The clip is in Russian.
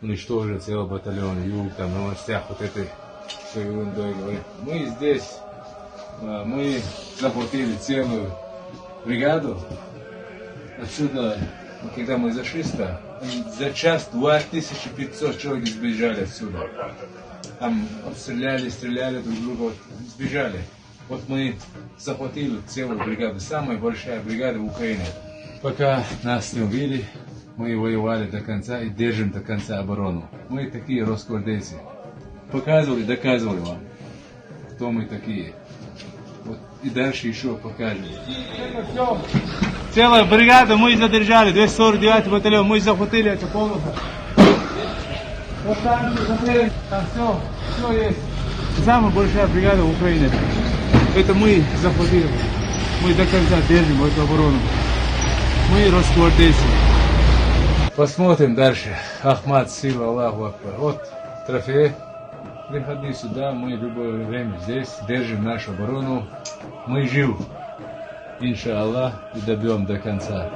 уничтожили целый батальон, юг, там, на новостях вот этой всей ерундой говорит. Мы здесь, мы захватили целую бригаду. Отсюда, когда мы зашли сюда, за час 2500 человек сбежали отсюда. Там обстреляли, стреляли друг друга, вот, сбежали. Вот мы захватили целую бригаду, самая большая бригада в Украине. Пока нас не убили, мы воевали до конца и держим до конца оборону. Мы такие росгвардейцы. Показывали, доказывали вам, кто мы такие. Вот и дальше еще покажем. Целая бригада мы задержали, 249 батальон, мы захватили это полностью. Вот там все есть. Самая большая бригада в Украине. Это мы захватили. Мы до конца держим эту оборону. Мы росгвардейцы. Посмотрим дальше. Ахмад, сила, Аллаху Акбар. Вот трофей. Приходи сюда, мы любое время здесь держим нашу оборону. Мы живы. Иншаллах, и добьем до конца.